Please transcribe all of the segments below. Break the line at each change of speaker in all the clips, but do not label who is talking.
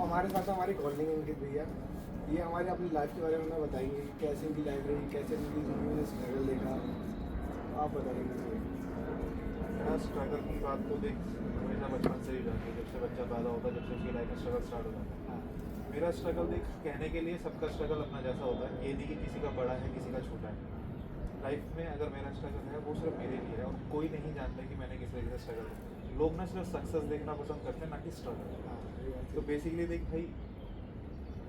हमारे साथ हमारी कॉलिंग अंकित भैया, ये हमारे अपनी लाइफ के बारे में हमें बताएंगे कि कैसे इनकी लाइफ रही, कैसे इनकी जिंदगी में स्ट्रगल देखा। आप बताएंगे।
मेरा स्ट्रगल की बात तो देख हमेशा बचपन से ही जाती है, जब से बच्चा पैदा होता है, जब से उसकी लाइफ में स्ट्रगल स्टार्ट हो जाता है।
हाँ
मेरा स्ट्रगल देख कहने के लिए सबका स्ट्रगल अपना जैसा होता है, ये नहीं कि किसी का बड़ा है किसी का छोटा है। लाइफ में अगर मेरा स्ट्रगल है वो सिर्फ मेरे लिए है, और कोई नहीं जानता कि मैंने किस तरीके से स्ट्रगल किया। लोग ना सिर्फ सक्सेस देखना पसंद करते हैं, ना कि स्ट्रगल।
हाँ ये बात
तो
तो
बेसिकली देख भाई,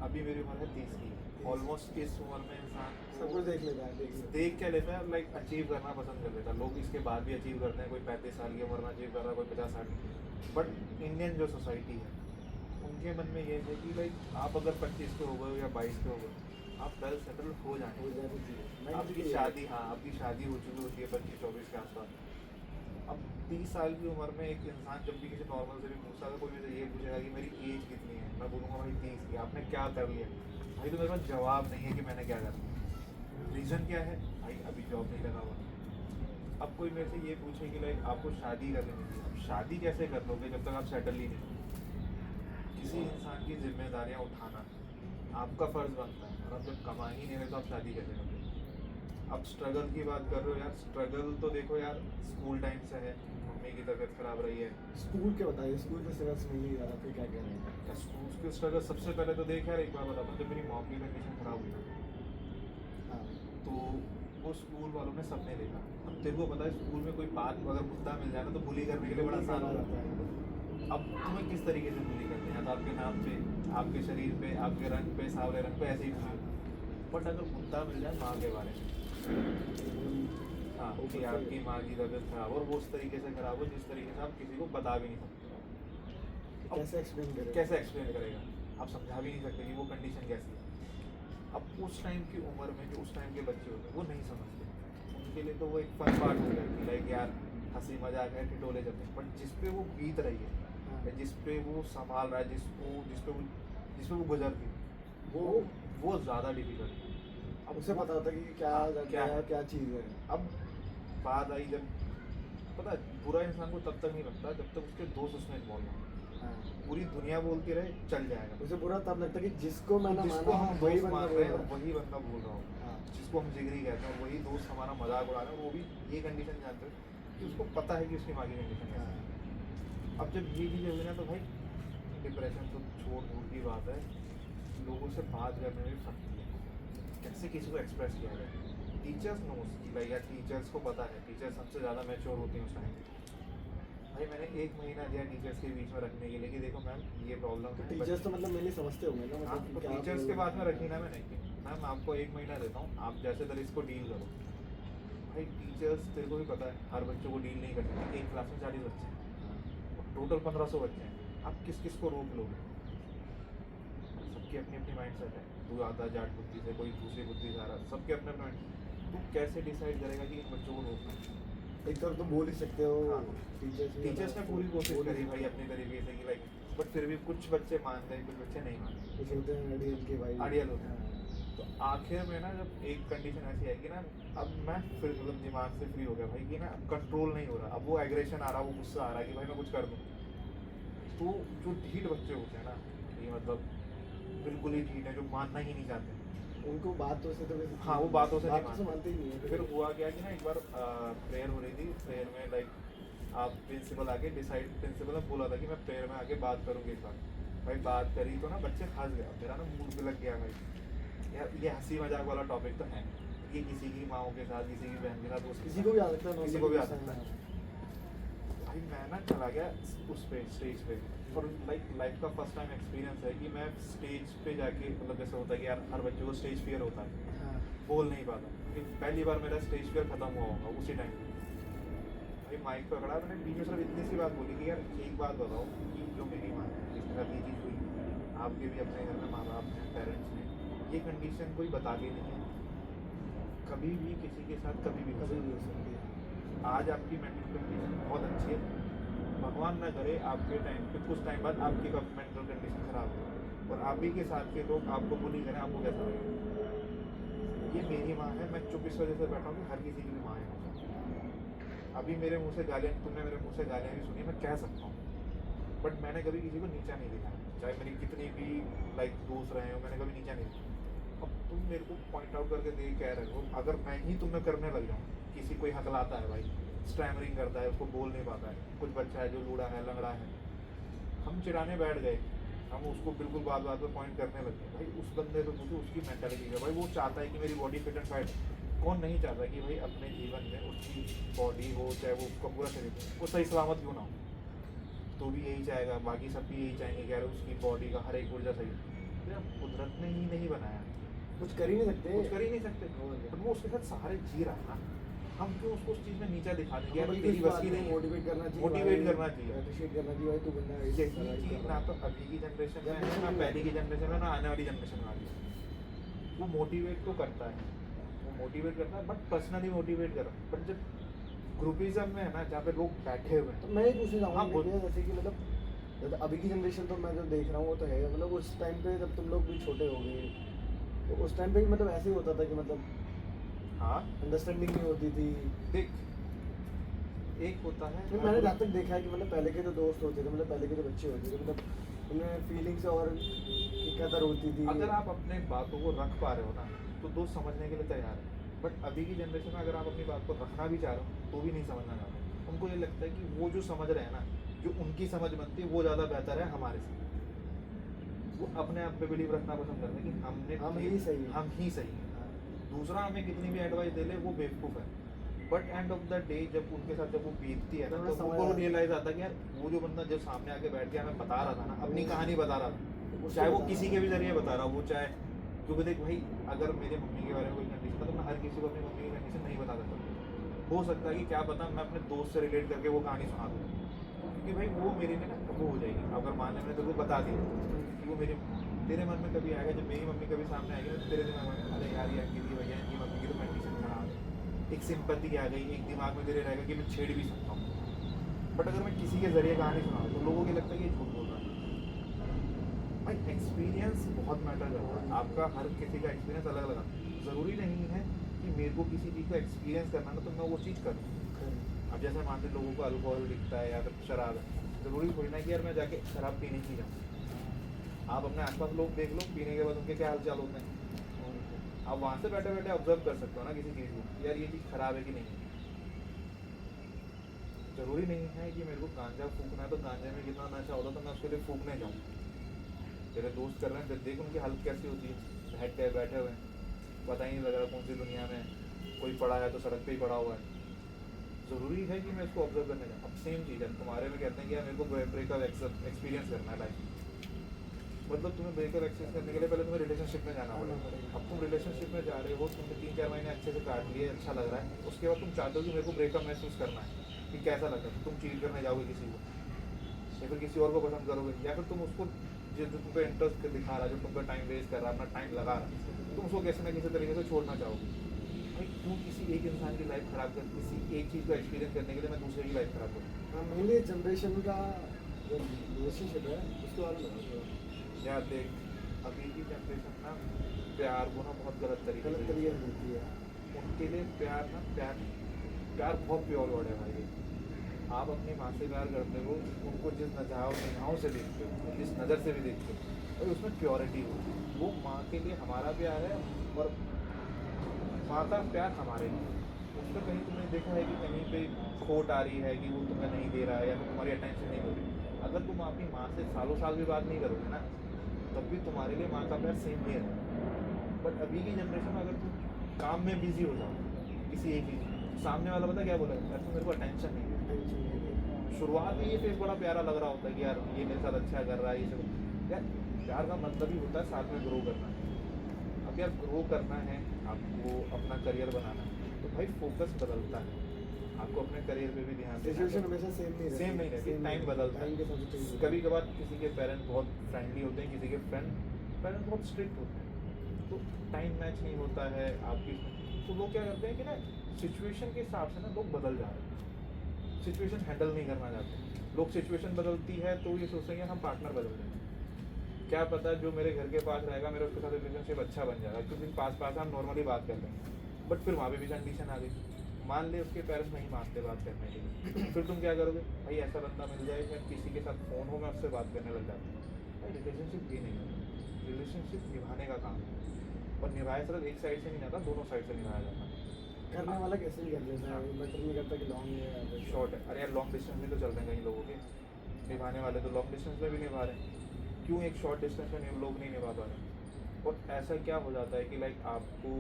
अभी मेरी उम्र है 30 की। ऑलमोस्ट इस उम्र में इंसान
सब कुछ देख लेता है,
देख क्या लेता है, लाइक अचीव करना पसंद कर लेता है। लोग इसके बाद भी अचीव करते हैं, कोई 35 साल की उम्र में अचीव कर रहा है, कोई 50-60। बट इंडियन जो सोसाइटी है उनके मन में ये है कि लाइक आप अगर 25 के हो गए या 22 के हो गए, आप वेल सेटल हो जाए।
हो जाती चाहिए।
आपकी शादी, हाँ आपकी शादी हो चुकी होती है 25-24 के आसपास। अब 30 साल की उम्र में एक इंसान जब भी किसी नॉर्मल से भी पूछता है, कोई मुझे ये पूछेगा कि मेरी एज कितनी है, मैं बोलूँगा भाई 30 की। आपने क्या कर लिया भाई? तो मेरे पास जवाब नहीं है कि मैंने क्या करा। रीज़न क्या है भाई? अभी जॉब नहीं लगा हुआ। अब कोई मेरे से ये पूछे कि लाइक आपको शादी कर लेनी चाहिए। अब शादी कैसे कर लोगे जब तक आप सेटल ही नहीं हो? किसी इंसान की जिम्मेदारियाँ उठाना आपका फ़र्ज़ बनता है, और आप जब कमा ही नहीं रहे तो आप शादी कैसे करोगे? अब स्ट्रगल की बात कर रहे हो यार, स्ट्रगल तो देखो यार स्कूल टाइम से है। मम्मी की तबीयत ख़राब रही है।
स्कूल के बताइए, स्कूल के सिलेबस में नहीं ज़्यादा फिर क्या कह रहे हैं।
क्या स्कूल के स्ट्रगल? सबसे पहले तो देख यार, एक बार बताता हूँ, जब मेरी मॉम की कंडीशन ख़राब हुई
हाँ
तो वो स्कूल वालों ने सबने देखा। अब तेरे को पता है स्कूल में कोई बात अगर मुद्दा मिल जाए ना तो बुली करने के लिए बड़ा आसान हो जाता है। अब तुम्हें किस तरीके से बुली करते हैं? तो आपके नाम पे, आपके शरीर पे, आपके रंग पे, सांवले रंग पे, ऐसे ही बुली। बट अगर मुद्दा मिल जाए माँ के बारे में, हाँ कि आपकी माँ की तबीयत खराब और वो उस तरीके से खराब हो जिस तरीके से आप किसी को बता भी नहीं सकते।
कैसे एक्सप्लेन करें?
कैसे एक्सप्लेन करेगा? आप समझा भी नहीं सकते कि वो कंडीशन कैसी है। अब उस टाइम की उम्र में जो उस टाइम के बच्चे होते हैं वो नहीं समझते। उनके लिए तो वो एक फन पार्ट हो गया कि लाइक यार हंसी मजाक है, ठिठोले चलते हैं। बट जिस पे वो बीत रही है या जिस पे वो संभाल रहा है, जिस पे वो गुजरती है, वो ज़्यादा डिफिकल्ट है।
अब उसे पता होता है कि क्या चीज़ है।
अब बात आई जब, पता है बुरा इंसान को तब तक नहीं लगता जब तक उसके दोस्त उसमें इन्वॉल्व हो।
हाँ
पूरी दुनिया बोलती रहे चल जाएगा,
उसे बुरा तब लगता है कि जिसको मैंने
जिसको
माना
हम
वही
दोस्त
बंदा
मान
बोल
रहे हैं
रहा
और
है।
वही बंदा बोल रहा हो,
हाँ
जिसको हम जिगरी कहते हैं, और वही दोस्त हमारा मजाक उड़ा रहे हैं, और वो भी ये कंडीशन जानते हैं कि उसको पता है कि उसकी माँ की कंडीशन कैसी है। अब जब ये चीज़ें हुई ना तो भाई डिप्रेशन तो छोड़ दूर की बात है, लोगों से बात करने में भी फटती है, कैसे किसी को एक्सप्रेस किया जाए। टीचर्स नोस कि भाई यार टीचर्स को पता है, टीचर्स सबसे ज़्यादा मैच्योर होती हैं उस टाइम। भाई मैंने 1 महीना दिया टीचर्स के बीच में रखने के लिए कि देखो मैम ये प्रॉब्लम है।
टीचर्स तो मतलब मैंने समझते होंगे ना,
हाँ
मतलब
तो
क्या
टीचर्स के
बोल
बाद में
रहे
रखी ना
हैं।
मैंने कि मैम आपको 1 महीना देता हूँ, आप जैसे तरह इसको डील करो। भाई टीचर्स तेरे को भी पता है हर बच्चे को डील नहीं कर सकते। एक क्लास में 40 बच्चे हैं, टोटल 1500 बच्चे हैं, आप किस किस को रोक लोगे? सबकी अपनी अपनी माइंड सेट है। तू आता है जाट बुद्धि से, कोई दूसरी बुद्धि से आ रहा है, सबके अपने अपने mind। तू कैसे डिसाइड करेगा कि इन बच्चों को रोकना है?
एक तरफ तो बोल ही सकते हो।
हाँ।
टीचर्स
ने पूरी कोशिश करी भाई अपनी तरीके से कि लाइक, बट फिर भी कुछ बच्चे मानते हैं, कुछ बच्चे नहीं मानते,
कुछ होते हैं अड़ियल के भाई।
अड़ियल होते हैं। तो आखिर में ना जब एक कंडीशन ऐसी आएगी ना, अब मैं फिर मतलब दिमाग से फ्री हो गया भाई कि ना अब कंट्रोल नहीं हो रहा। अब वो एग्रेशन आ रहा, वो गुस्सा आ रहा है कि भाई मैं कुछ कर दूँ। तो जो ढीठ बच्चे होते हैं ना, ये मतलब बिल्कुल ही ढीठ है, जो मानना ही नहीं चाहते,
उनको बातों से तो
हाँ वो बातों से नहीं
मानते ही नहीं है।
फिर हुआ क्या कि ना एक बार प्रेयर हो रही थी, प्रेयर में लाइक आप प्रिंसिपल आके डिसाइड, प्रिंसिपल ने बोला था कि मैं प्रेयर में आके बात करूँगी इस बार। भाई बात करी तो ना बच्चे हंस गया, मेरा ना मूड पे लग गया भाई यार ये हंसी मजाक वाला टॉपिक तो है, ये किसी की माओ के साथ, किसी की बहन के साथ,
किसी को भी आ सकता है,
किसी को भी आ सकता है। भाई मैं ना चला गया उस पे स्टेज पे, और लाइक लाइफ का फर्स्ट टाइम एक्सपीरियंस है कि मैं स्टेज पे जाके, मतलब जैसे होता है कि यार हर बच्चे को स्टेज फियर होता है,
हाँ
बोल नहीं पाता, क्योंकि पहली बार मेरा स्टेज फियर खत्म हुआ होगा उसी टाइम। भाई माइक पकड़ा, मैंने बीच में सिर्फ इतनी सी बात बोली कि यार एक बात बताओ कि जो मेरी माँ है जिसके साथ ये चीज़ हुई, आपके भी अपने घर में माँ बाप हैं, पेरेंट्स हैं, ये कंडीशन कोई बता के नहीं है, कभी भी किसी के साथ कभी भी हो
कभी भी
सकती
हो सकती है।
है। आज आपकी मेंटल कंडीशन बहुत अच्छी है, भगवान ना करे आपके टाइम पे कुछ टाइम बाद आपकी मेंटल कंडीशन खराब हो और आप ही के साथ के लोग आपको बुली करें, आपको कैसा लगेगा? ये मेरी माँ है, मैं चुप इस वजह से बैठा हूँ कि हर किसी की भी माँ है। अभी मेरे मुंह से गालियाँ, तुमने मेरे मुंह से गालियाँ भी सुनी, मैं कह सकता हूँ बट मैंने कभी किसी को नीचा नहीं देखा, चाहे मेरी कितनी भी लाइक दोस्त रहे हो, मैंने कभी नीचा नहीं देखा। अब तुम मेरे को पॉइंट आउट करके दे कह रहे हो, अगर मैं ही तुम्हें करने लग जाऊँ, किसी कोई हकलाता है भाई, स्टैमरिंग करता है, उसको बोल नहीं पाता है, कुछ बच्चा है जो लूड़ा है लंगड़ा है, हम चिढ़ाने बैठ गए, हम उसको बिल्कुल बात बात पे पॉइंट करने लगे, भाई उस बंदे को पूछो उसकी मेंटालिटी है, भाई वो चाहता है कि मेरी बॉडी फिट एंड फाइट। कौन नहीं चाहता कि भाई अपने जीवन में उसकी बॉडी हो, चाहे वो उसका पूरा शरीर वो सही सलामत क्यों ना हो, तो भी यही चाहेगा, बाकी सब भी यही चाहेंगे कि यार उसकी बॉडी का हर एक ऊर्जा सही हो। तो यार कुदरत ने ही नहीं बनाया,
कुछ कर ही नहीं सकते,
कुछ कर ही नहीं सकते, बट वो उसके साथ सहारे जी रहा है ना, हम क्यों उसको उस चीज़ में नीचा दिखा देंगे, यार
बल्कि
तेरी
उस
बस
बात
की
में
नहीं है।
मोटिवेट करना चाहिए,
मोटिवेट करना चाहिए,
अप्रिशिएट करना चाहिए, भाई तू बंदा
यही चीज़ ना तो अभी की जनरेशन में है, ना पहले की जनरेशन में, ना आने वाली जनरेशन में आ रही है। वो मोटिवेट तो करता है, वो मोटिवेट करता है, बट पर्सनली मोटिवेट कर रहा है, बट जब ग्रुपिज्म में है ना, जहाँ पे लोग बैठे हुए हैं,
तो मैं ये पूछना
हाँ,
चाहूँगा
बोल।
जैसे कि मतलब जैसे अभी की जनरेशन तो मैं जो देख रहा हूँ वो तो है, मतलब उस टाइम पे जब तुम लोग भी छोटे हो गए तो उस टाइम पे भी मतलब ऐसे ही होता था कि मतलब
हाँ
अंडरस्टैंडिंग नहीं होती थी।
देख, एक होता है,
फिर मैंने जहाँ तक देखा है कि मतलब पहले के जो दोस्त होते थे, मतलब पहले के जो बच्चे होते थे, मतलब उनमें फीलिंग्स और कदर होती थी।
अगर आप अपने बातों को रख पा रहे हो ना, तो दोस्त समझने के लिए तैयार है, बट अभी की जनरेशन में अगर आप अपनी बात को रखना भी चाह रहे हो तो भी नहीं समझना चाहते। उनको ये लगता है कि वो जो समझ रहे हैं ना, जो उनकी समझ बनती है वो ज़्यादा बेहतर है हमारे से। वो अपने आप पे बिलीव रखना पसंद करते हैं कि हमने
हम
ठीक-
ही सही हैं।
हम ही सही हैं। दूसरा हमें कितनी भी एडवाइस दे ले वो बेवकूफ़ है, but end of the day जब उनके साथ जब वो बीतती है ना,
तो
तो
समझ
उनको
आता है।
रियलाइज आता है कि यार वो जो बंदा जब सामने आके बैठ गया हमें बता रहा था ना, अपनी कहानी बता रहा था,
उसको
चाहे वो
बताना
किसी के भी जरिए बता रहा हो, वो चाहे, क्योंकि देख भाई अगर मेरे मम्मी के बारे में कोई कंडीशन है तो मैं हर किसी को अपनी मम्मी की कंडीशन नहीं बता सकता। हो सकता है कि क्या पता मैं अपने दोस्त से रिलेट करके वो कहानी सुना दूँ, क्योंकि भाई वो मेरे लिए ना वो हो जाएगी। अगर मान लें मैंने तेरे को बता दिया कि वो मेरे, तेरे मन में कभी आएगा, जब मेरी मम्मी कभी सामने आएगी ना, तो तेरे दिमाग में अरे यार ये अकेली भैया इनकी मम्मी की तो कंडीशन खराब है, एक सिंपैथी आ गई, एक दिमाग में तेरे रहेगा कि मैं छेड़ भी सकता हूँ। बट अगर मैं किसी के जरिए कहानी सुनाऊँ तो लोगों को लगता है कि ये झूठ बोल रहा है। भाई एक्सपीरियंस बहुत मैटर करता है, आपका हर किसी का एक्सपीरियंस अलग अलग है। ज़रूरी नहीं है कि मेरे को किसी चीज़ का एक्सपीरियंस करना ना तो मैं वो चीज़ करूँ। अब जैसे मान लो लोगों को अल्कोहल दिखता है या फिर शराब है, ज़रूरी थोड़ी ना कि यार मैं जाके शराब पीने ही जाऊँ। आप अपने आसपास लोग देख लो, पीने के बाद उनके क्या हालचाल होते हैं, आप वहाँ से बैठे बैठे ऑब्जर्व कर सकते हो ना किसी चीज़ को, यार ये चीज़ खराब है कि नहीं है। ज़रूरी नहीं है कि मेरे को गांजा फूकना है तो गांजे में कितना नशा होता तो मैं उसके लिए फूकने जाऊँ। तेरे दोस्त कर रहे हैं, देख उनकी हालत कैसी होती है, बैठे हुए हैं, पता ही नहीं लग रहा कौन सी दुनिया में, कोई पड़ा है तो सड़क पे ही पड़ा हुआ है। ज़रूरी है कि मैं इसको ऑब्जर्व करने जाऊँ। अब सेम चीज़ है, तुम्हारे में कहते हैं कि यार मेरे को ब्रेकअप एक्सपीरियंस करना है लाइफ, मतलब तुम्हें ब्रेकअप एक्सपीरियंस करने के लिए पहले तुम्हें रिलेशनशिप में जाना पड़ेगा। अब तुम रिलेशनशिप में जा रहे हो, तुमने 3-4 महीने अच्छे से काट लिए, अच्छा लग रहा है, उसके बाद तुम चाहते हो कि मेरे को ब्रेकअप महसूस करना है कि कैसा लगता है, तुम चीट करने जाओगे किसी को या फिर किसी और को पसंद करोगे, या फिर तुम उसको जो तुम पे इंटरेस्ट दिखा रहा है, जो तुम पे टाइम वेस्ट कर रहा है, अपना टाइम लगा रहा है, तुम उसको कैसे ना किसी तरीके से छोड़ना चाहोगे। भाई क्यों किसी एक इंसान की लाइफ खराब कर, किसी एक चीज़ को एक्सपीरियंस करने के लिए मैं दूसरे की लाइफ खराब करूँ।
मेनली जनरेशन का जो रिलेशनशिप है उसके बारे में बताओ।
यार देख, अभी की जनरेशन ना प्यार को ना बहुत गलत तरीके
गलत
से
तरीके
use
से
करती
होती है।
है। उनके लिए प्यार ना प्यार बहुत प्योर वर्ड है भाई। आप अपनी माँ से प्यार करते हो, उनको जिस निगाहों से देखते हो, जिस नज़र से भी देखते हो, और उसमें प्योरिटी हो, वो माँ के लिए हमारा प्यार है और माँ का प्यार हमारे लिए। उसमें कहीं तुमने देखा है कि कहीं पे खोट आ रही है कि वो तुम्हें नहीं दे रहा है या फिर तुम्हारी अटेंशन नहीं दे रही। अगर तुम अपनी माँ से सालों साल भी बात नहीं करोगे ना, तब भी तुम्हारे लिए माँ का प्यार सेम नहीं है। बट अभी की जनरेशन में अगर तुम काम में बिजी हो जाओ किसी एक चीज़ में, सामने वाला पता क्या बोलेगा, यार तुम मेरे को अटेंशन नहीं दे। शुरुआत में ये फेस बड़ा प्यारा लग रहा होता है कि यार ये मेरे साथ अच्छा कर रहा है, ये सब यार प्यार का मतलब ही होता है साथ में ग्रो करना है। अब यार ग्रो करना है, आपको अपना करियर बनाना है, तो भाई फोकस बदलता है, आपको अपने करियर पे भी ध्यान देना
सिचुएशन
है।
हमेशा सेम नहीं रहती,
टाइम बदलता
टाइम के
है।
साथ change
कभी कभार किसी के पेरेंट्स बहुत फ्रेंडली होते हैं, किसी के पेरेंट्स बहुत स्ट्रिक्ट होते हैं, तो टाइम मैच नहीं होता है आपकी। तो लोग क्या करते हैं कि ना सिचुएशन के हिसाब से ना लोग बदल जा रहे हैं, सिचुएशन हैंडल नहीं करना चाहते लोग। सिचुएशन बदलती है तो ये सोचते हैं कि हम पार्टनर बदल देंगे, क्या पता जो मेरे घर के पास रहेगा मेरा उसके साथ रिलेशनशिप अच्छा बन जाएगा, कुछ दिन पास हम नॉर्मली बात कर लेंगे, बट फिर वहाँ पे भी कंडीशन आ गई, मान ले उसके पेरेंट्स नहीं मानते बात करने के लिए, फिर तुम क्या करोगे? भाई ऐसा बंदा मिल जाए कि किसी के साथ फ़ोन हो, मैं उससे बात करने लग जाता हूँ। भाई रिलेशनशिप ये नहीं है, रिलेशनशिप निभाने का काम है, और निभाया सिर्फ एक साइड से नहीं जाता, दोनों साइड से निभाया जाता है।
करने वाला कैसे भी कर लेता है, मैटर नहीं करता कि लॉन्ग है या फिर
शॉर्ट है, अरे यार लॉन्ग डिस्टेंस में तो चलते हैं कई लोगों के, निभाने वाले तो लॉन्ग डिस्टेंस में भी निभा रहे हैं, क्यों एक शॉर्ट डिस्टेंस में लोग नहीं निभा पा रहे? और ऐसा क्या हो जाता है कि लाइक आपको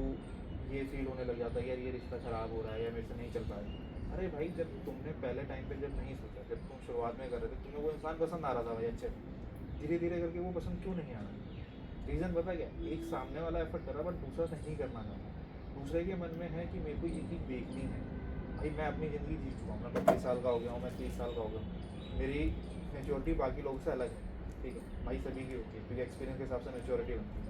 ये फील होने लग जाता है यार ये रिश्ता ख़राब हो रहा है या मेरे से नहीं चल पा रहा है। अरे भाई जब तुमने पहले टाइम पे जब नहीं सोचा, जब तुम शुरुआत में कर रहे थे, तुम्हें वो इंसान पसंद आ रहा था भाई अच्छे, धीरे धीरे करके वो पसंद क्यों नहीं आ रहा? रीज़न पता क्या? एक सामने वाला एफर्ट कर रहा बट दूसरा नहीं करना चाहता, दूसरे के मन में है कि मेरे को ये चीज़ देखनी है। भाई मैं अपनी ज़िंदगी जी चुका हूँ, मैं 25 साल का हो गया हूँ, मैं 30 साल का हो गया हूँ, मेरी मेच्योरिटी बाकी लोगों से अलग है, ठीक है भाई सभी की होती है क्योंकि एक्सपीरियंस के हिसाब से मेच्योरिटी बनती है।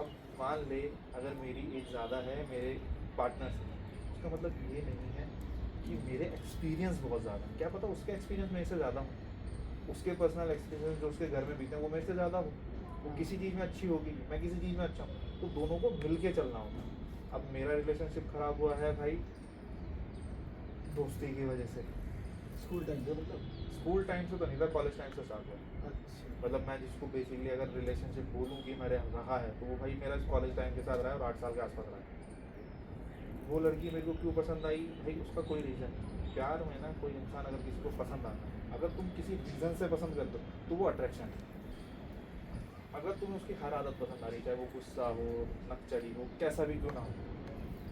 अब मान ले अगर मेरी एज ज़्यादा है मेरे पार्टनर से, उसका मतलब ये नहीं है कि मेरे एक्सपीरियंस बहुत ज़्यादा है, क्या पता उसके एक्सपीरियंस मेरे से ज़्यादा हो, उसके पर्सनल एक्सपीरियंस जो उसके घर में बीते हैं वो मेरे से ज़्यादा हो, वो किसी चीज़ में अच्छी होगी, मैं किसी चीज़ में अच्छा हूँ, तो दोनों को मिल के चलना होगा। अब मेरा रिलेशनशिप ख़राब हुआ है भाई दोस्ती की वजह से,
स्कूल टाइम पे मतलब?
स्कूल टाइम से तो नहीं था, कॉलेज टाइम से स्टार्ट हुआ।
अच्छा,
मतलब मैं जिसको बेसिकली अगर रिलेशनशिप बोलूँ कि मेरे रहा है तो वो भाई मेरा कॉलेज टाइम के साथ रहा है और 8 साल के आसपास रहा है। वो लड़की मेरे को क्यों पसंद आई भाई, उसका कोई रीज़न नहीं। प्यार में ना कोई इंसान अगर किसी को पसंद आता है, अगर तुम किसी रीज़न से पसंद करते हो तो वो अट्रैक्शन है। अगर तुम्हें उसकी हर आदत पसंद आ रही है, चाहे वो गुस्सा हो, नकचड़ी हो, कैसा भी क्यों ना हो,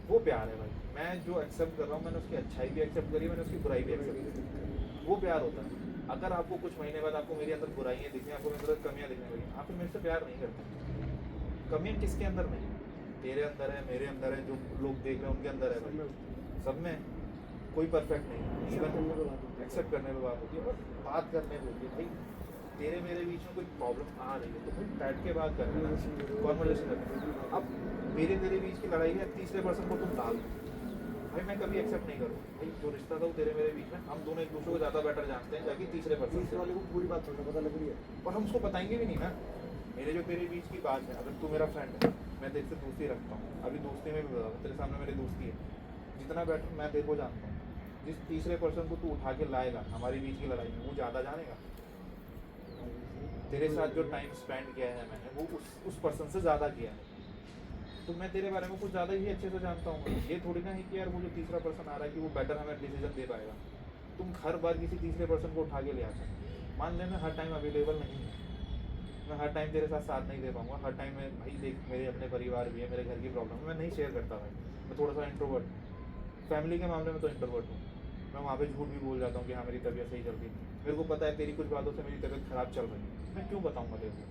वो प्यार है भाई। मैं जो एक्सेप्ट कर रहा हूँ, मैंने उसकी अच्छाई भी एक्सेप्ट करी है, मैंने उसकी बुराई भी एक्सेप्ट करी, वो प्यार होता है। अगर आपको कुछ महीने बाद आपको मेरे अंदर बुराइयाँ दिखी, आपको मेरे अंदर कमियाँ दिखने लगी, आप फिर मेरे से प्यार नहीं करते। कमियाँ किसके अंदर नहीं, तेरे अंदर है, मेरे अंदर है, जो लोग देख रहे हैं उनके अंदर है भाई, सब में कोई परफेक्ट नहीं। इवन एक्सेप्ट करने में बात होती है और बात करने में होती है। भाई तेरे मेरे बीच में कोई प्रॉब्लम आ रही है तो भाई बैठ के बात करना, कॉन्वर्सेशन करना। अब मेरे तेरे बीच की लड़ाई है, तीसरे पर्सन को तुम डाल दो, भाई मैं कभी एक्सेप्ट नहीं करूँगा। भाई जो रिश्ता था वो तेरे मेरे बीच में, हम दोनों एक दूसरे को ज़्यादा बेटर जानते हैं जाके तीसरे
तीसरे वाले को पूरी बात थोड़ा पता लग रही है,
और हम उसको बताएंगे भी नहीं ना। मेरे जो तेरे बीच की बात है, अगर तू मेरा फ्रेंड है, मैं तेरे से दोस्ती रखता हूँ, अभी दोस्ती में भी बता तेरे सामने मेरी दोस्ती है, जितना बेटर मैं तेरे को जानता हूँ, जिस तीसरे पर्सन को तू उठा के लाएगा हमारे बीच की लड़ाई में, वो ज़्यादा जानेगा। तेरे साथ जो टाइम स्पेंड किया है मैंने वो उस पर्सन से ज़्यादा किया है, तो मैं तेरे बारे में कुछ ज़्यादा ही अच्छे से जानता हूँ। ये थोड़ी ना है कि यार वो जो तीसरा पर्सन आ रहा है कि वो बेटर हमें डिसीजन दे पाएगा। तुम हर बार किसी तीसरे पर्सन को उठा के ले आते हो। मान लेना हर टाइम अवेलेबल नहीं है, मैं हर टाइम तेरे साथ नहीं दे पाऊँगा, हर टाइम में भाई देख मेरे अपने परिवार भी है, मेरे घर की प्रॉब्लम है, मैं नहीं शेयर करता भाई, मैं थोड़ा सा इंट्रोवर्ट, फैमिली के मामले में तो इंट्रोवर्ट हूँ। मैं वहाँ पे झूठ भी बोल जाता हूँ कि हाँ मेरी तबीयत सही चल रही है, मेरे को पता है तेरी कुछ बातों से मेरी तबीयत ख़राब चल रही है, मैं क्यों बताऊँगा तेरे को?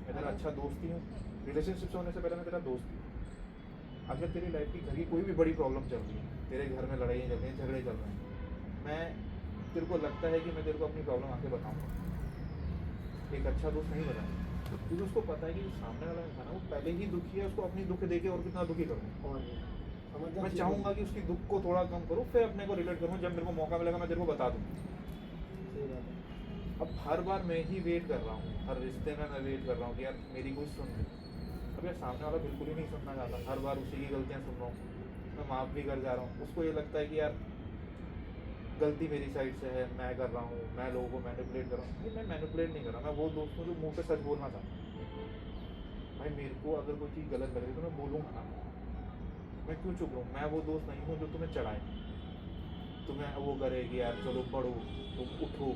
मैं तेरा अच्छा दोस्त ही हूँ, रिलेशनशिप से होने से पहले मैं तेरा दोस्त हूँ। अगर तेरी लाइफ की घर की कोई भी बड़ी प्रॉब्लम चल रही है, तेरे घर में लड़ाइयाँ चल रही हैं, झगड़े चल रहे हैं, मैं तेरे को लगता है कि मैं तेरे को अपनी प्रॉब्लम आके बताऊँगा, एक अच्छा दोस्त नहीं बताऊँगा, क्योंकि उसको पता है कि सामने वाला इंसान है वो पहले ही दुखी है, उसको अपनी दुख दे के और कितना दुखी करूँ।
और
मैं चाहूँगा कि उसकी दुख को थोड़ा कम करूँ, फिर अपने को रिलेट करूँ, जब मेरे को मौका मिलेगा मैं तेरे को बता दूँ।
सही बात है।
अब हर बार मैं ही वेट कर रहा हूँ, हर रिश्ते में मैं वेट कर रहा हूँ कि यार मेरी कोई सुन ले। अब यार सामने वाला बिल्कुल ही नहीं सुनना चाहता, हर बार उसी की गलतियाँ सुन रहा हूँ, मैं माफ़ भी कर जा रहा हूँ, उसको ये लगता है कि यार गलती मेरी साइड से है, मैं कर रहा हूँ, मैं लोगों को मैनिपुलेट कर रहा हूँ। मैं मैनिपुलेट नहीं कर रहा, मैं वो दोस्त हूँ जो मुँह पे सच बोलना चाहता हूँ। भाई मेरे को अगर कोई चीज़ गलत लग रही है तो मैं बोलूँगा ना, मैं क्यों चुप रहूँ? मैं वो दोस्त नहीं हूँ जो तुम्हें चढ़ाए, तुम्हें वो करे कि यार चलो पढ़ो, तुम उठो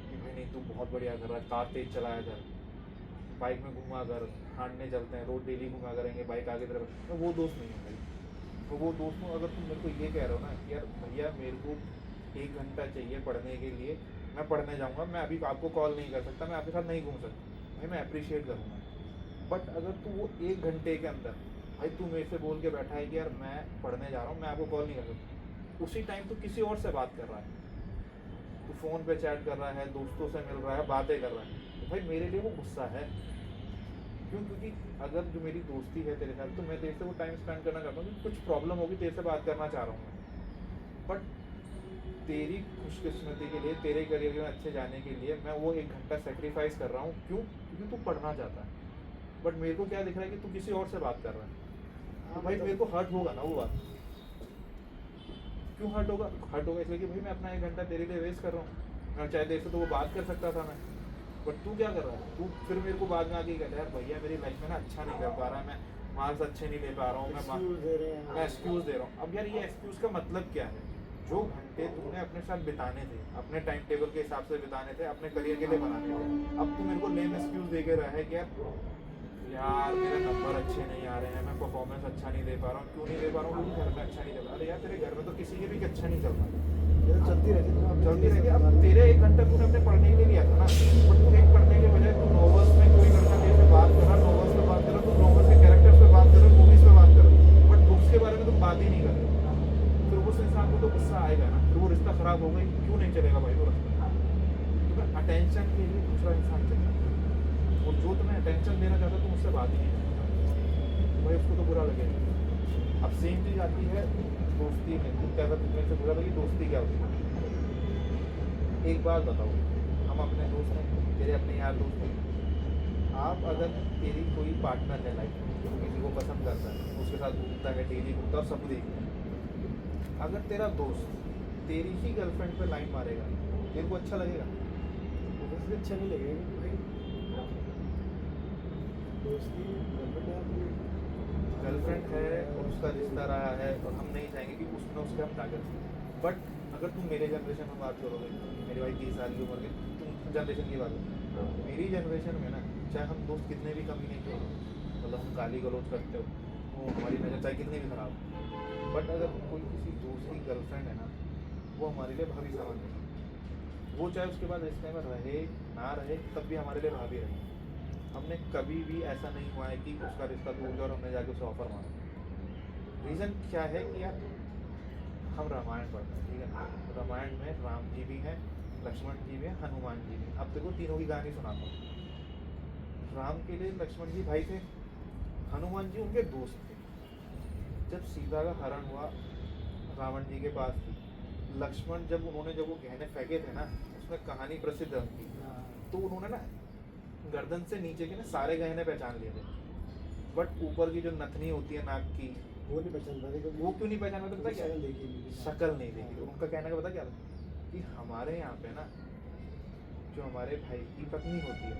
कि भाई नहीं तुम बहुत बढ़िया कर रहा है, कार तेज चलाया कर, बाइक में घुमा कर, हांडने चलते हैं, रोड डेली घुमा करेंगे, बाइक आगे तरफ। मैं वो दोस्त नहीं हूँ भाई, तो वो दोस्त हूँ अगर तुम मेरे को ये कह रहे हो ना कि यार भैया मेरे को 1 घंटा चाहिए पढ़ने के लिए, मैं पढ़ने जाऊँगा, मैं अभी आपको कॉल नहीं कर सकता, मैं आपके साथ नहीं घूम सकता, भाई मैं अप्रिशिएट करूँगा। बट अगर तू वो 1 घंटे के अंदर भाई तू मेरे से बोल के बैठा है कि यार मैं पढ़ने जा रहा हूँ, मैं आपको कॉल नहीं कर सकता, उसी टाइम तू किसी और से बात कर रहा है, तू फ़ोन पे चैट कर रहा है, दोस्तों से मिल रहा है, बातें कर रहा है, तो भाई मेरे लिए वो गुस्सा है। क्यों? क्योंकि अगर जो मेरी दोस्ती है तेरे साथ, तो मैं तेरे से वो टाइम स्पेंड करना चाहता हूँ, कुछ प्रॉब्लम होगी तेरे से बात करना चाह रहा हूँ मैं, बट तेरी खुशकिस्मती के लिए, तेरे करियर में अच्छे जाने के लिए मैं वो 1 घंटा सेक्रीफाइस कर रहा हूँ। क्यों? क्योंकि तू पढ़ना चाहता है, बट मेरे को क्या दिख रहा है कि तू किसी और से बात कर रहा है, तो भाई मेरे को हर्ट होगा ना वो बात। क्यों हर्ट होगा? हर्ट होगा इसलिए कि भाई मैं अपना 1 घंटा तेरे लिए वेस्ट कर रहा हूँ। मैं चाहे तेरे से तो वो बात कर सकता था मैं, बट तू क्या कर रहा है? तू फिर मेरे को बाद में आके कहता है यार भैया मेरी लाइफ में ना अच्छा नहीं कर पा रहा, मैं मार्क्स अच्छे नहीं ले पा रहा हूँ,
एक्सक्यूज दे रहे हैं।
मैं एक्सक्यूज़ दे रहा हूँ। अब यार ये एक्सक्यूज़ का मतलब क्या है? जो घंटे तूने अपने साथ बिताने थे, अपने टाइम टेबल के हिसाब से बिताने थे, अपने करियर के लिए बनाने थे, अब तू मेरे को लेम एक्सक्यूज़ दे के रहा है कि यार मेरे नंबर अच्छे नहीं आ रहे हैं, मैं परफॉर्मेंस अच्छा नहीं दे पा रहा हूँ। क्यों नहीं दे पा रहा हूँ? क्योंकि घर में अच्छा नहीं चल रहा। अरे यार तेरे घर में तो किसी के भी अच्छा नहीं चल रहा,
ये तो चलती रहती है, तुम्हें
जल्दी रहेगी। अब तेरे 1 घंटा तूने अपने पढ़ने के लिए लिया था ना, बट तू एक पढ़ने के बजाय तू नॉवेल्स में कोई लड़का तेरे से बात कर रहा, नॉवेल्स पे बात कर रहा, तू नॉवेल्स के कैरेक्टर्स पे बात कर रहा, मूवीज पे बात कर रहा, बट बुक्स के बारे में तुम बात ही नहीं कर रहे। फिर उस इंसान को तो गुस्सा आएगा ना, फिर वो रिश्ता खराब हो गई, क्यों नहीं चलेगा भाई वो रिश्ता? तुम्हें अटेंशन के लिए दूसरा इंसान चाहिए, और जो तुम्हें अटेंशन देना चाहता है तुम उससे बात ही नहीं करता भाई, उसको तो बुरा लगेगा। अब सेम चीज आती है दोस्ती में। तुम क्या तुमने से बोला था कि दोस्ती क्या होती है? एक बात बताओ, हम अपने दोस्त हैं, तेरे अपने यार दोस्त हैं। आप अगर तेरी कोई पार्टनर है लाइफ में, जो किसी को पसंद करता है, उसके साथ घूमता है, डेली घूमता है और सब देखता है, अगर तेरा दोस्त तेरी ही गर्लफ्रेंड पे लाइन मारेगा, तेरे को अच्छा लगेगा?
ऑब्वियसली अच्छा नहीं लगेगा, क्योंकि भाई दोस्ती
गर्लफ्रेंड है और उसका रिश्ता रहा है, और हम नहीं चाहेंगे कि उसमें उसके हम ताकत। बट अगर तुम मेरे जनरेशन में बात करोगे, मेरे भाई 30 साल की उम्र के, तुम जनरेशन की बात करो, मेरी जनरेशन में ना चाहे हम दोस्त कितने भी कमी नहीं क्यों, मतलब हम गाली गलौज करते हो, वो हमारी नज़र चाहे कितनी भी खराब हो, बट अगर कोई किसी दोस्त की गर्लफ्रेंड है ना, वो हमारे लिए भाभी समान है। वो चाहे उसके बाद रिश्ते में रहे ना रहे, तब भी हमारे लिए भाभी रहे। हमने कभी भी ऐसा नहीं हुआ है कि उसका रिश्ता टूट गया और हमने जाके उसे ऑफर मारा। रीज़न क्या है कि यार हम रामायण पढ़ते हैं, ठीक है ना? रामायण में राम जी भी हैं, लक्ष्मण जी भी हैं, हनुमान जी भी हैं। अब देखो तीनों की कहानी सुनाता हूँ। राम के लिए लक्ष्मण जी भाई थे, हनुमान जी उनके दोस्त थे। जब सीता का हरण हुआ रावण जी के पास थी, लक्ष्मण जब वो गहने फेंके थे ना, उसमें कहानी प्रसिद्ध है उनकी, तो उन्होंने ना गर्दन से नीचे के ना सारे गहने पहचान लिए थे, बट ऊपर की जो नथनी होती है नाक की,
वो नहीं पहचान पाते, क्योंकि
वो क्यों नहीं पहचान पाते पता क्या?
शक्ल देखी नहीं।
शक्ल नहीं देखी। उनका कहने का पता क्या था? कि हमारे यहाँ पे ना जो हमारे भाई की पत्नी होती है,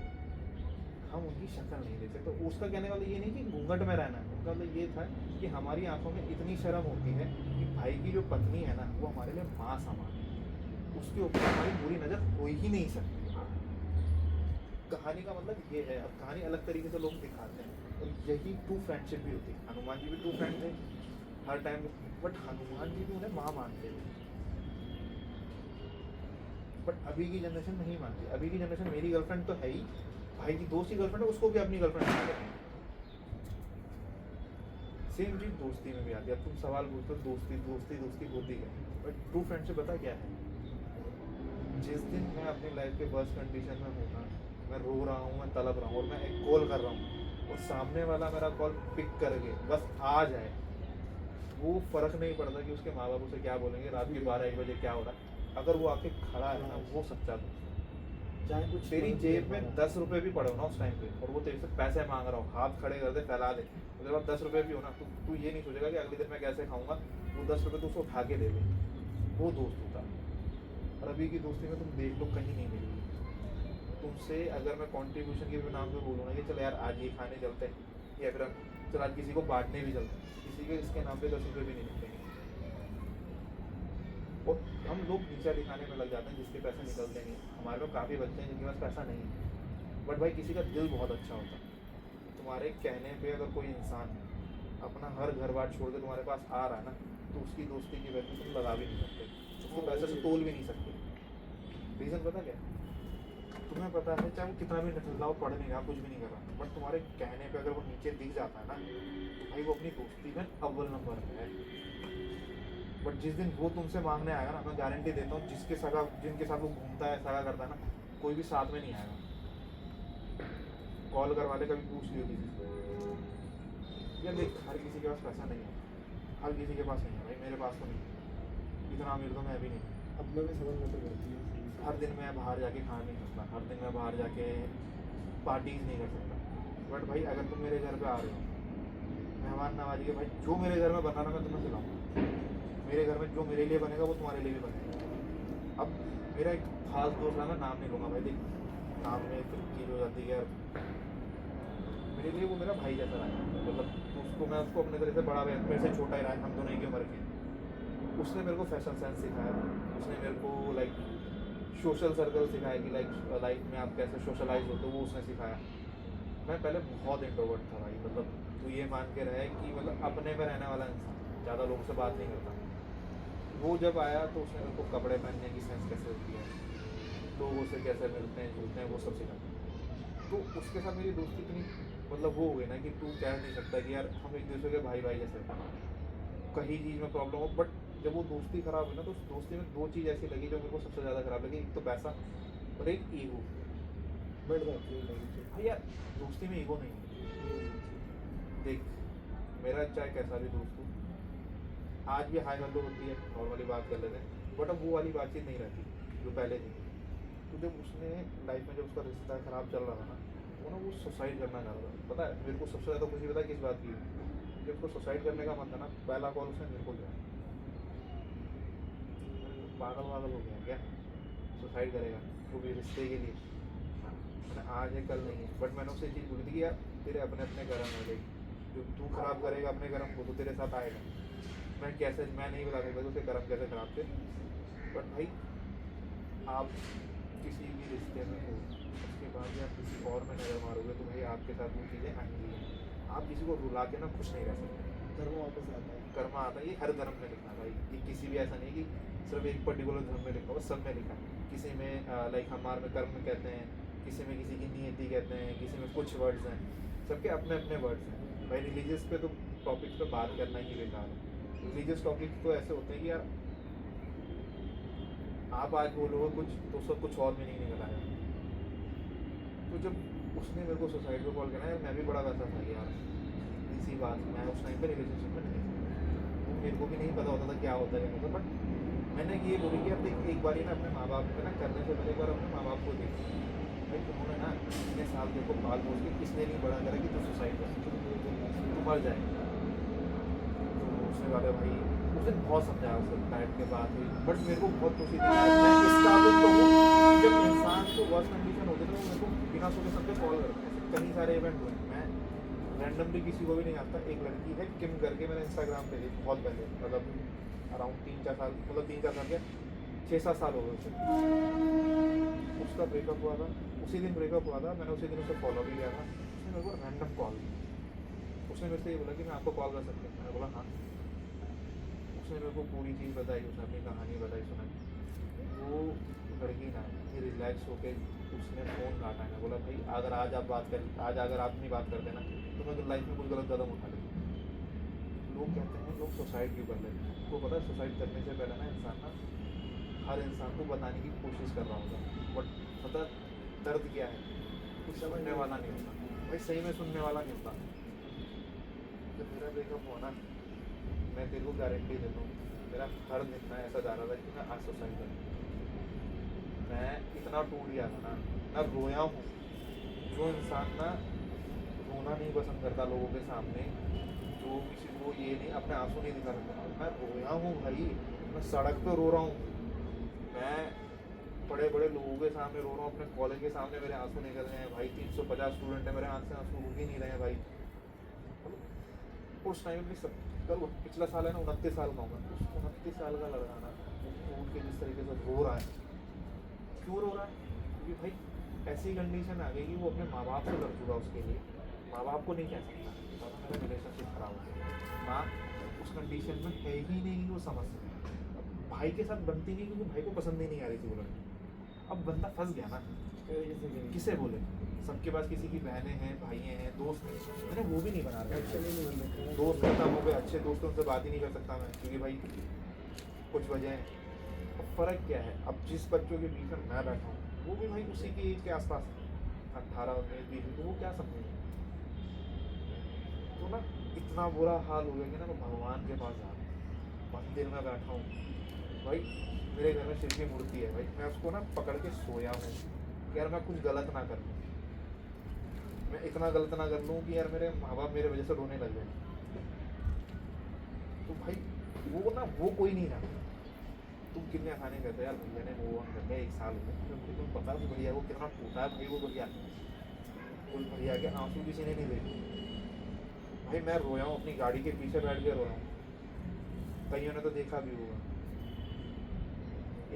हम उनकी शक्ल नहीं देख सकते। तो उसका कहने वाला ये नहीं कि घूंघट में रहना है, उनका मतलब ये था कि हमारी आंखों में इतनी शर्म होती है कि भाई की जो पत्नी है ना, वो हमारे लिए माँ समान है, उसके ऊपर हमारी बुरी नज़र हो ही नहीं सकती। कहानी का मतलब ये है। अब कहानी अलग तरीके से लोग दिखाते हैं, और यही ट्रू फ्रेंडशिप भी होती है। हनुमान जी भी ट्रू फ्रेंड थे हर टाइम, बट हनुमान जी भी उन्हें माँ मानते थे। बट अभी की जनरेशन नहीं मानती। अभी की जनरेशन मेरी गर्लफ्रेंड तो है ही, भाई की दोस्त की गर्लफ्रेंड है, उसको भी अपनी गर्लफ्रेंड मानते हैं। सेम चीज दोस्ती में भी आती है। अब तुम सवाल पूछते हो दोस्ती दोस्ती दोस्ती होती है, बट ट्रू फ्रेंडशिप पता क्या है? जिस दिन मैं अपनी लाइफ के वर्स्ट कंडीशन में हूँ ना, मैं रो रहा हूँ, मैं तड़प रहा हूँ, और मैं एक कॉल कर रहा हूँ और सामने वाला मेरा कॉल पिक करके बस आ जाए, वो फर्क नहीं पड़ता कि उसके माँ बाप उसे क्या बोलेंगे, रात के 12-1 बजे क्या हो रहा है। अगर वो आके खड़ा है ना, वो सच्चा दोस्त है।
चाहे कुछ
तेरी जेब में 10 रुपए भी पड़े हो ना उस टाइम पे, और वो तेरे से पैसे मांग रहा हो, हाथ खड़े कर दे, फैला दे, उसके बाद 10 रुपए भी हो ना, तो तू ये नहीं सोचेगा कि अगले दिन मैं कैसे खाऊंगा, वो 10 रुपए तो उसको उठा के दे दे। वो दोस्त होता है। और अभी की दोस्ती में तुम देख लो कहीं नहीं मिलेगी तुमसे। अगर मैं कॉन्ट्रीब्यूशन के भी नाम पे बोलूँ ना कि चल यार आज ये खाने चलते हैं, या फिर चल आज किसी को बांटने भी चलते हैं, किसी के इसके नाम पे 10 रुपये भी नहीं मिलते। और हम लोग नीचा दिखाने में लग जाते हैं जिसके पैसे निकलते नहीं। हमारे पास काफ़ी बच्चे हैं जिनके पास पैसा नहीं है, बट भाई किसी का दिल बहुत अच्छा होता है। तुम्हारे कहने पे अगर कोई इंसान अपना हर घर बार छोड़ के तुम्हारे पास आ रहा है ना, तो उसकी दोस्ती की वैल्यू तुम लगा भी नहीं सकते, उसको पैसे से तोल भी नहीं सकते। रीज़न पता क्या? तुम्हें पता है चाहे वो कितना भी नटल्ला हो, पढ़ नहीं रहा, कुछ भी नहीं कर रहा, बट तुम्हारे कहने पे अगर वो नीचे दिख जाता है ना, तो भाई वो अपनी दोस्ती में अव्वल नंबर पे है। बट जिस दिन वो तुमसे मांगने आएगा ना, मैं गारंटी देता हूँ जिनके साथ वो घूमता है, सगा करता है ना, कोई भी साथ में नहीं आएगा। कॉल करवा ले, कभी पूछ लियो किसी से। यार देख, हर किसी के पास पैसा नहीं है, हर किसी के पास नहीं है भाई, मेरे पास तो नहीं, इतना अमीर तो मैं भी नहीं।
अपना भी समझ में तो करती है।
हर दिन मैं बाहर जाके खा नहीं सकता, हर दिन मैं बाहर जाके पार्टीज नहीं कर सकता, बट भाई अगर तुम मेरे घर पे आ रहे हो, मेहमान नवाजी के भाई जो मेरे घर में बनाना मैं तुम्हें खिलाऊंगा। मेरे घर में जो मेरे लिए बनेगा वो तुम्हारे लिए भी बनेगा। अब मेरा एक खास दोस्त है, मैं नाम नहीं लूँगा भाई, देख नाम में फिर चीज़ हो जाती है यार। मेरे लिए वो मेरा भाई जैसा रहा है, मतलब उसको मैं उसको अपने तरह से बड़ा मेरे से छोटा ही रहा है, हम दोनों एक ही उम्र के। उसने मेरे को फैशन सेंस सिखाया, उसने मेरे को लाइक सोशल सर्कल सिखाया कि लाइफ में आप कैसे सोशलाइज होते हो, वो उसने सिखाया। मैं पहले बहुत इंट्रोवर्ट था भाई, मतलब तू ये मान के रहे कि मतलब अपने में रहने वाला इंसान, ज़्यादा लोगों से बात नहीं करता। वो जब आया तो उसने मेरे को कपड़े पहनने की सेंस कैसे होती है, लोगों से कैसे मिलते हैं जुलते हैं, वो सब सिखाया। तो उसके साथ मेरी दोस्ती इतनी मतलब वो हो गई ना कि तू कह नहीं सकता कि यार हम एक दूसरे के भाई भाई जैसे हैं। कहीं चीज़ में प्रॉब्लम हो, बट जब वो दोस्ती खराब हुई ना तो उस दोस्ती में दो चीज़ ऐसी लगी जो मेरे को सबसे ज़्यादा खराब लगी। एक तो पैसा और एक ईगो।
बढ़ जाती है लाइफ
भाई यार दोस्ती में ईगो नहीं है। देख मेरा चाहे कैसा भी दोस्त हो, आज भी हाई हेलो होती है, नॉर्मली बात कर लेते हैं, बट अब वो वाली बातचीत नहीं रहती जो पहले थी। तो जब उसने लाइफ में जब उसका रिश्ता खराब चल रहा था ना, वो सुसाइड करना चाह रहा था। पता है मेरे को सबसे ज़्यादा खुशी पता है किस बात की? जब उसको सुसाइड करने का मन था ना, पहला कॉल उसने मेरे को किया। पागल वागल हो गया क्या, सुसाइड करेगा वो भी रिश्ते के लिए? मैंने आज है कल नहीं है, बट मैंने उससे चीज़ बोली थी कि यार तेरे अपने अपने कर्म है, लाइक जो तू खराब करेगा अपने कर्म को तो तेरे साथ आएगा। मैं नहीं बता सकता कि उसके कर्म कैसे खराब थे, बट भाई आप किसी भी रिश्ते में हो उसके बाद भी आप किसी और में नज़र मारोगे तो भाई आपके साथ वो चीज़ें आएंगी। आप किसी को रुला के ना खुश नहीं रह सकते।
कर्म वापस आता है।
कर्म आता है, ये हर धर्म में लिखा है भाई, ये किसी भी ऐसा नहीं कि सिर्फ एक पर्टिकुलर धर्म में लिखा हो, सब में लिखा है। किसी में लाइक हमारे में कर्म कहते हैं, किसी में किसी की नियति कहते हैं, किसी में कुछ वर्ड्स हैं, सबके अपने अपने वर्ड्स हैं। भाई रिलीजियस पे तो टॉपिक्स पे बात करना ही बेकार है। रिलीजियस टॉपिक्स तो ऐसे होते हैं कि यार आप आज बोलोगे कुछ तो सब कुछ और में नहीं निकल आएगा। तो जब उसने मेरे को सुसाइड पे कॉल किया, मैं भी बड़ा वैसा था यार, इसी बात मैं उस टाइम पे रिलेशनशिप में नहीं था, तो मेरे को भी नहीं पता होता था क्या होता है मतलब। बट मैंने ये बोली कि अब देख एक बार ही ना अपने माँ बाप को ना करने से पहले एक बार अपने माँ बाप को देख भाई, तुमने ना इतने साल देखो पाल पोस के किसने नहीं बड़ा करा कि तू सुसाइड कर तू मर जाए। तो उसने वाले भाई उस दिन बहुत समझाया, उससे टाइम के बाद हुई, बट मेरे को बहुत खुशी थी। मैं इस काबिल तो हूँ कि जब इंसान को वर्स्ट कंडीशन होती है तो वो मेरे को बिना सोचे समझे कॉल करते हैं। कई सारे इवेंट हुए, मैं रैंडमली किसी को भी नहीं जानता। एक लड़की है किम करके, मैंने इंस्टाग्राम पे देखी बहुत पहले, मतलब अराउंड 3-4 साल, मतलब 3-4 साल के 6-7 साल हो गए उसे। उसका ब्रेकअप हुआ था, उसी दिन ब्रेकअप हुआ था, मैंने उसी दिन उसे फॉलो भी किया था। उसने मेरे को रैंडम कॉल, उसने मेरे से ये बोला कि मैं आपको कॉल कर सकता हूँ। मैंने बोला हाँ। उसने मेरे को पूरी चीज़ बताई, उसने अपनी कहानी बताई, सुनाई। वो लड़की ना ये रिलैक्स होके उसने फ़ोन काटा है, बोला भाई अगर आज आप नहीं बात करते ना तो मैं तो लाइफ में कुछ गलत कदम उठा लेता। लोग कहते हैं लोग सुसाइड क्यों कर लेते हैं, तो पता है सुसाइड करने से पहले ना इंसान ना हर इंसान को बताने की कोशिश कर रहा होगा, बट पता दर्द क्या है कुछ समझने वाला नहीं होता भाई, सही में सुनने वाला नहीं होता। जब मेरा ब्रेकअप हुआ ना, मैं तेरे को गारंटी देता हूँ मेरा हर दिन ना ऐसा जा रहा था कि मैं आज सुसाइड करूँ। मैं इतना टूट गया था ना, मैं रोया हूँ। जो इंसान ना रोना नहीं पसंद करता लोगों के सामने, जो किसी को ये नहीं अपने आंसू नहीं दिखा सकता, मैं रोया हूँ भाई। मैं सड़क पे रो रहा हूँ, मैं बड़े बड़े लोगों के सामने रो रहा हूँ, अपने कॉलेज के सामने मेरे आंसू निकल रहे हैं भाई। 350 स्टूडेंट है, मेरे आंख से आंसू रुक ही नहीं रहे हैं भाई। उस टाइम भी सब कल पिछला साल है ना, 29 साल का हूँ मैं, उस 29 साल का लड़का ना उठ के जिस तरीके से रो रहा है, क्यों रो रहा है? क्योंकि भाई ऐसी कंडीशन आ गई कि वो अपने माँ बाप से लड़ चुका, उसके लिए माँ बाप को नहीं कह सकता दादा मेरा रिलेशनशिप खराब हो गया। माँ उस कंडीशन में है ही नहीं कि वो समझ सके। भाई के साथ बनती नहीं क्योंकि भाई को पसंद ही नहीं आ रही थी वो लड़की। अब बंदा फंस गया ना, किसे बोले? सबके पास किसी की बहनें हैं, भाई हैं, दोस्त हैं, मैंने वो भी नहीं बना रहा। दोस्त खत्म हो गए, अच्छे दोस्तों से बात ही नहीं कर सकता मैं क्योंकि भाई कुछ वजह है। अब फ़र्क क्या है, अब जिस बच्चों के बीच में मैं बैठा हूँ वो भी भाई उसी के एज के आसपास 18-19-20, तो वो क्या समझेंगे? तो ना इतना बुरा हाल हो गया कि ना मैं भगवान के पास जा रहा हूँ, मंदिर में बैठा हूँ भाई। मेरे घर में शिव की मूर्ति है भाई, मैं उसको ना पकड़ के सोया हूँ कि यार मैं कुछ गलत ना कर लूँ, मैं इतना गलत ना कर लूँ कि यार मेरे माँ बाप मेरे वजह से रोने लग जाए। तो भाई वो ना वो कोई नहीं जानता। तुम कितने आसानी कहते हो यार भैया ने मूव ऑन कर लिया 1 साल हो गया, मुझे तुम्हें पता भी भैया वो कितना टूटा है भाई, वो भैया उस भैया के आंसू किसी ने नहीं देखे भाई। मैं रोया हूँ अपनी गाड़ी के पीछे बैठ के रोया हूँ, कईयों ने तो देखा भी होगा।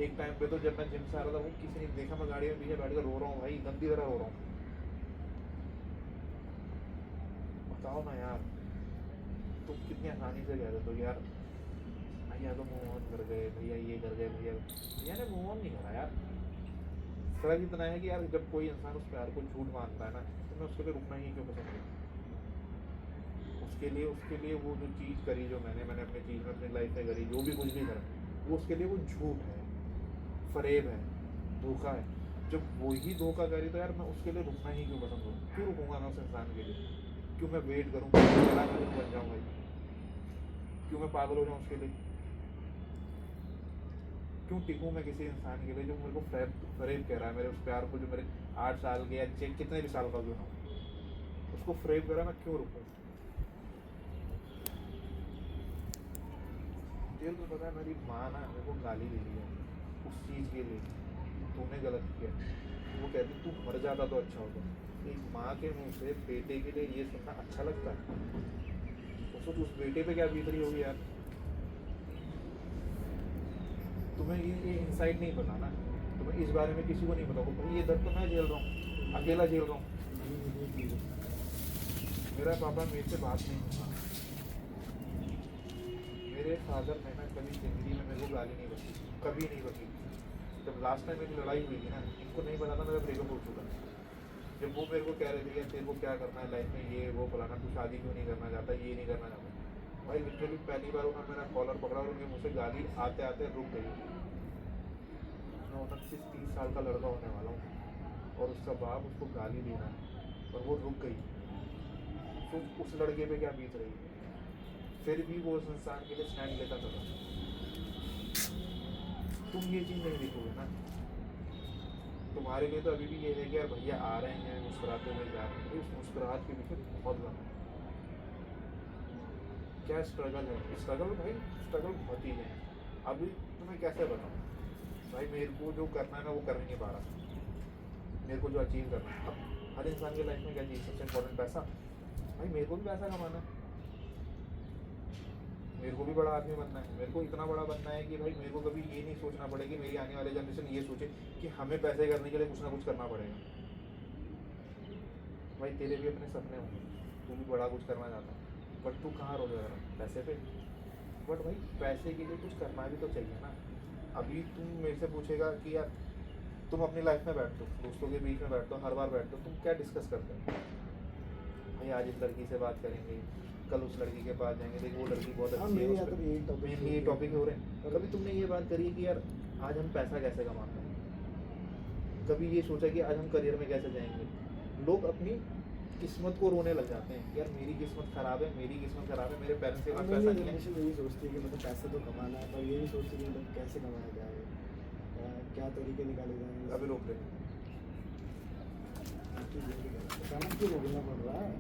एक टाइम पे तो जब मैं जिम से आ रहा था वो किसी ने देखा, मैं गाड़ी में पीछे बैठ कर रो रहा हूँ भाई, गंदी तरह रो रहा हूँ। बताओ ना यार, तुम कितनी आसानी से कह देते हो यार भैया तो मूव ऑन कर गए, भैया ये कर गए, भैया ने मूव ऑन नहीं करा यार। फर्क इतना है कि यार जब कोई इंसान उस प्यार को झूठ मानता है ना, तो मैं उसके लिए रुकना ही क्यों पसंद करूँ। उसके लिए वो जो चीज़ करी जो मैंने अपनी चीज़ में अपनी लाइफ में करी, जो भी कुछ भी करा, वो उसके लिए वो झूठ है, फरेब है, धोखा है। जब वही धोखा करी तो यार मैं उसके लिए रुकना ही क्यों पसंद करूँ, क्यों रुकूंगा मैं उस इंसान के लिए, क्यों मैं वेट करूँ, चला मैं बन जाऊँ भाई, क्यों मैं पागल हो जाऊँ उसके लिए, क्यों टिकूँ मैं किसी इंसान के लिए जो मेरे को फरेब कह रहा है, मेरे उस प्यार को जो मेरे 8 साल के या कितने भी साल का क्यों ना हो, उसको फरेब कर रहा है, मैं क्यों रुकूँ। तेरे को पता है मेरी माँ ना मेरे को गाली दे रही है उस चीज़ के लिए, तूने गलत किया। वो कहती तू मर जाता तो अच्छा होता। एक माँ के मुंह से बेटे के लिए ये सुनना अच्छा लगता है? उसको उस बेटे पे क्या बीत रही होगी यार। तुम्हें ये इंसाइट नहीं पता ना, तुम्हें इस बारे में किसी को नहीं पता होगा भाई, ये दर्द तो मैं झेल रहा हूँ, अकेला झेल रहा हूँ। मेरा पापा मेरे से बात नहीं होता, मेरे फादर ने ना कभी जिंदगी में मेरे को गाली नहीं बकी, कभी नहीं बकी। जब लास्ट टाइम मेरी लड़ाई हुई थी ना, इनको नहीं पता था मेरा ब्रेकअप हो चुका। जब वो मेरे को कह रहे थे यार तेरे को क्या करना है लाइफ में, ये वो फलाना, तू शादी क्यों नहीं करना चाहता, ये नहीं करना चाहता, भाई लिटरली पहली बार उन्होंने मेरा कॉलर पकड़ा और उनके मुँह से गाली आते आते रुक गई। मैं 29-30 साल का लड़का होने वाला हूँ और उसका बाप उसको गाली दे रहा है और वो रुक गई। तो उस लड़के पे क्या बीत रही है, फिर भी वो उस इंसान के लिए स्टैंड लेता था। तुम ये चीज़ नहीं देखोगे ना, तुम्हारे लिए तो अभी भी ये है कि यार भैया आ रहे हैं मुस्कुराते हुए जा रहे हैं, उस मुस्कुराहट के पीछे बहुत गम है। क्या स्ट्रगल है, स्ट्रगल भाई स्ट्रगल बहुत ही है। अभी तुम्हें कैसे बताऊँ भाई, मेरे को जो करना है ना वो कर नहीं पा रहा, मेरे को जो अचीव करना है। अब हर इंसान की लाइफ में क्या चीज़ सबसे इम्पोर्टेंट, पैसा। भाई मेरे को भी पैसा कमाना है, मेरे को भी बड़ा आदमी बनना है, मेरे को इतना बड़ा बनना है कि भाई मेरे को कभी ये नहीं सोचना पड़े कि मेरी आने वाली जनरेशन ये सोचे कि हमें पैसे करने के लिए कुछ ना कुछ करना पड़ेगा। भाई तेरे भी अपने सपने होंगे, तू भी बड़ा कुछ करना चाहता है, बट तू कहाँ रोज़ेगा पैसे पे। बट भाई पैसे के लिए कुछ करना भी तो चाहिए ना। अभी तुम मेरे से पूछेगा कि यार तुम अपनी लाइफ में बैठो, दोस्तों के बीच में बैठो, हर बार बैठो, तुम क्या डिस्कस करते हो, भाई आज इस लड़की से बात करेंगे, कल उस लड़की के पास जाएंगे, देखो वो लड़की बहुत अच्छी है, मेनली ये टॉपिक हो रहे हैं। कभी तुमने ये बात करी है कि यार आज हम पैसा कैसे कमाते हैं, कभी ये सोचा कि आज हम करियर में कैसे जाएंगे। लोग अपनी किस्मत को रोने लग जाते हैं, यार मेरी किस्मत खराब है, मेरी किस्मत खराब है, मेरे पेरेंट्स के पास पैसा नहीं है।
यही सोचती है कि मतलब पैसा तो कमाना है, पर ये नहीं सोचती कि मतलब कैसे कमाया जाए, क्या तरीके निकाले जाएंगे।
अभी रोक रहे हैं।
अचानक क्यों रोकना पड़ रहा है।